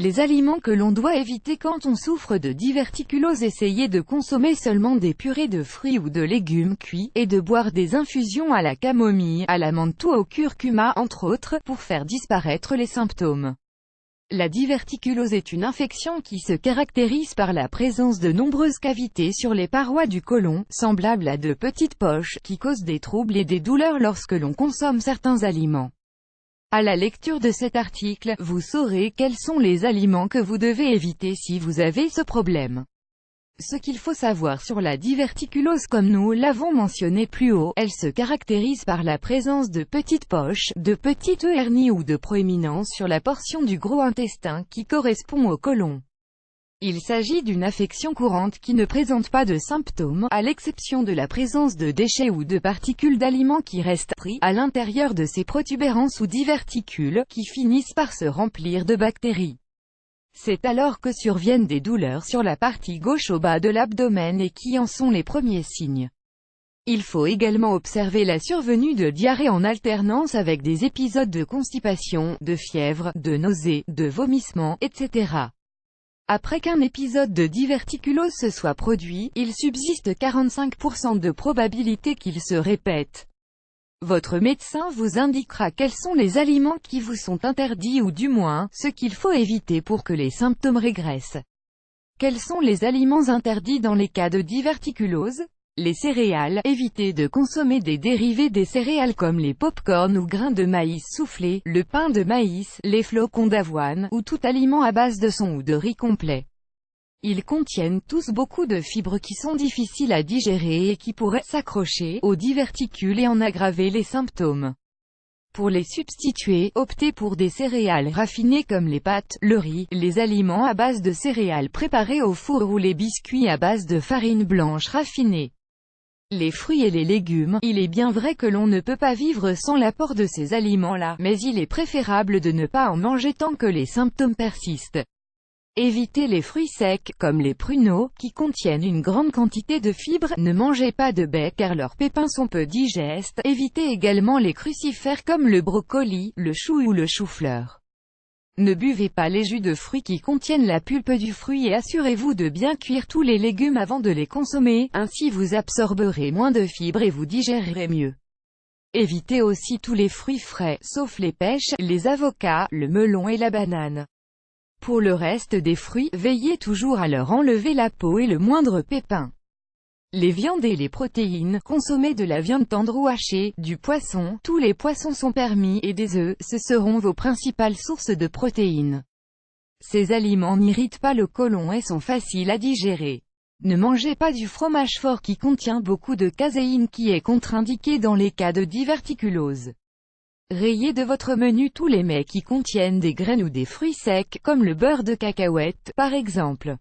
Les aliments que l'on doit éviter quand on souffre de diverticulose. Essayez de consommer seulement des purées de fruits ou de légumes cuits, et de boire des infusions à la camomille, à la menthe ou au curcuma entre autres, pour faire disparaître les symptômes. La diverticulose est une infection qui se caractérise par la présence de nombreuses cavités sur les parois du côlon, semblables à de petites poches, qui causent des troubles et des douleurs lorsque l'on consomme certains aliments. À la lecture de cet article, vous saurez quels sont les aliments que vous devez éviter si vous avez ce problème. Ce qu'il faut savoir sur la diverticulose. Comme nous l'avons mentionné plus haut, elle se caractérise par la présence de petites poches, de petites hernies ou de proéminences sur la portion du gros intestin qui correspond au côlon. Il s'agit d'une affection courante qui ne présente pas de symptômes, à l'exception de la présence de déchets ou de particules d'aliments qui restent pris à l'intérieur de ces protubérances ou diverticules, qui finissent par se remplir de bactéries. C'est alors que surviennent des douleurs sur la partie gauche au bas de l'abdomen et qui en sont les premiers signes. Il faut également observer la survenue de diarrhée en alternance avec des épisodes de constipation, de fièvre, de nausées, de vomissements, etc. Après qu'un épisode de diverticulose se soit produit, il subsiste 45% de probabilité qu'il se répète. Votre médecin vous indiquera quels sont les aliments qui vous sont interdits ou du moins, ce qu'il faut éviter pour que les symptômes régressent. Quels sont les aliments interdits dans les cas de diverticulose? Les céréales. Évitez de consommer des dérivés des céréales comme les pop-corn ou grains de maïs soufflés, le pain de maïs, les flocons d'avoine, ou tout aliment à base de son ou de riz complet. Ils contiennent tous beaucoup de fibres qui sont difficiles à digérer et qui pourraient s'accrocher aux diverticules et en aggraver les symptômes. Pour les substituer, optez pour des céréales raffinées comme les pâtes, le riz, les aliments à base de céréales préparées au four ou les biscuits à base de farine blanche raffinée. Les fruits et les légumes. Il est bien vrai que l'on ne peut pas vivre sans l'apport de ces aliments-là, mais il est préférable de ne pas en manger tant que les symptômes persistent. Évitez les fruits secs, comme les pruneaux, qui contiennent une grande quantité de fibres. Ne mangez pas de baies car leurs pépins sont peu digestes. Évitez également les crucifères comme le brocoli, le chou ou le chou-fleur. Ne buvez pas les jus de fruits qui contiennent la pulpe du fruit et assurez-vous de bien cuire tous les légumes avant de les consommer, ainsi vous absorberez moins de fibres et vous digérerez mieux. Évitez aussi tous les fruits frais, sauf les pêches, les avocats, le melon et la banane. Pour le reste des fruits, veillez toujours à leur enlever la peau et le moindre pépin. Les viandes et les protéines. Consommez de la viande tendre ou hachée, du poisson, tous les poissons sont permis, et des œufs, ce seront vos principales sources de protéines. Ces aliments n'irritent pas le côlon et sont faciles à digérer. Ne mangez pas du fromage fort qui contient beaucoup de caséine qui est contre-indiqué dans les cas de diverticulose. Rayez de votre menu tous les mets qui contiennent des graines ou des fruits secs, comme le beurre de cacahuète, par exemple.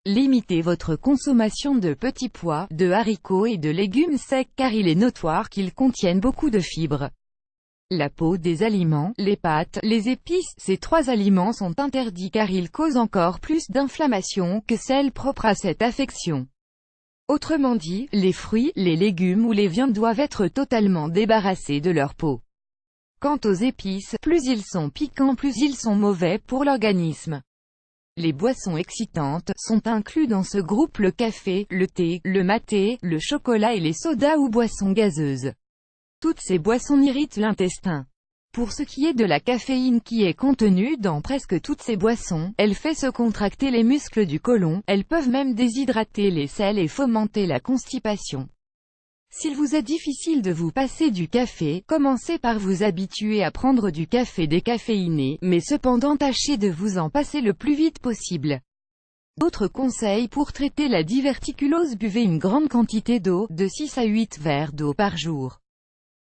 Limitez votre consommation de petits pois, de haricots et de légumes secs car il est notoire qu'ils contiennent beaucoup de fibres. La peau des aliments, les pâtes, les épices, ces trois aliments sont interdits car ils causent encore plus d'inflammation que celles propres à cette affection. Autrement dit, les fruits, les légumes ou les viandes doivent être totalement débarrassés de leur peau. Quant aux épices, plus ils sont piquants plus ils sont mauvais pour l'organisme. Les boissons excitantes sont inclus dans ce groupe le café, le thé, le maté, le chocolat et les sodas ou boissons gazeuses. Toutes ces boissons irritent l'intestin. Pour ce qui est de la caféine qui est contenue dans presque toutes ces boissons, elle fait se contracter les muscles du côlon, elles peuvent même déshydrater les selles et fomenter la constipation. S'il vous est difficile de vous passer du café, commencez par vous habituer à prendre du café décaféiné, mais cependant tâchez de vous en passer le plus vite possible. D'autres conseils pour traiter la diverticulose: buvez une grande quantité d'eau, de 6 à 8 verres d'eau par jour.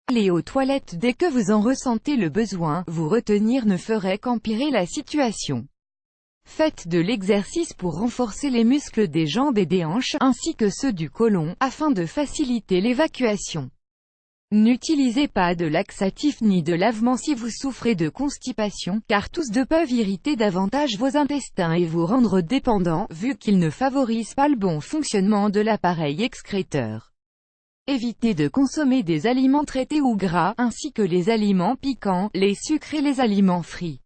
Allez aux toilettes dès que vous en ressentez le besoin, vous retenir ne ferait qu'empirer la situation. Faites de l'exercice pour renforcer les muscles des jambes et des hanches, ainsi que ceux du côlon, afin de faciliter l'évacuation. N'utilisez pas de laxatif ni de lavement si vous souffrez de constipation, car tous deux peuvent irriter davantage vos intestins et vous rendre dépendants, vu qu'ils ne favorisent pas le bon fonctionnement de l'appareil excréteur. Évitez de consommer des aliments traités ou gras, ainsi que les aliments piquants, les sucres et les aliments frits.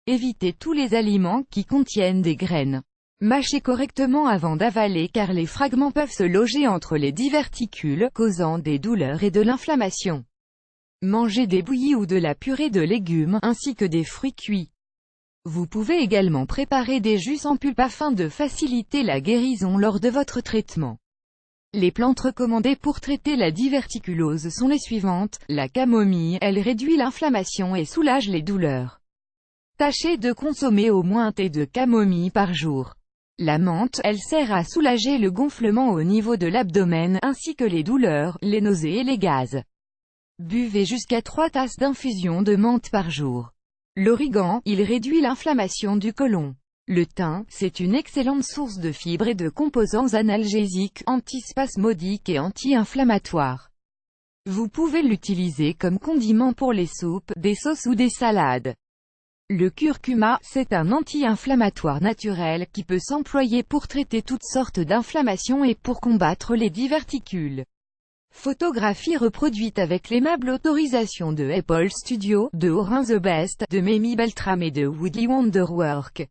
Évitez tous les aliments qui contiennent des graines. Mâchez correctement avant d'avaler car les fragments peuvent se loger entre les diverticules, causant des douleurs et de l'inflammation. Mangez des bouillies ou de la purée de légumes, ainsi que des fruits cuits. Vous pouvez également préparer des jus sans pulpe afin de faciliter la guérison lors de votre traitement. Les plantes recommandées pour traiter la diverticulose sont les suivantes. La camomille, elle réduit l'inflammation et soulage les douleurs. Tâchez de consommer au moins un thé de camomille par jour. La menthe, elle sert à soulager le gonflement au niveau de l'abdomen, ainsi que les douleurs, les nausées et les gaz. Buvez jusqu'à 3 tasses d'infusion de menthe par jour. L'origan, il réduit l'inflammation du côlon. Le thym, c'est une excellente source de fibres et de composants analgésiques, antispasmodiques et anti-inflammatoires. Vous pouvez l'utiliser comme condiment pour les soupes, des sauces ou des salades. Le curcuma, c'est un anti-inflammatoire naturel qui peut s'employer pour traiter toutes sortes d'inflammations et pour combattre les diverticules. Photographie reproduite avec l'aimable autorisation de Apple Studio, de Orin The Best, de Mamie Beltram et de Woody Wonderwork.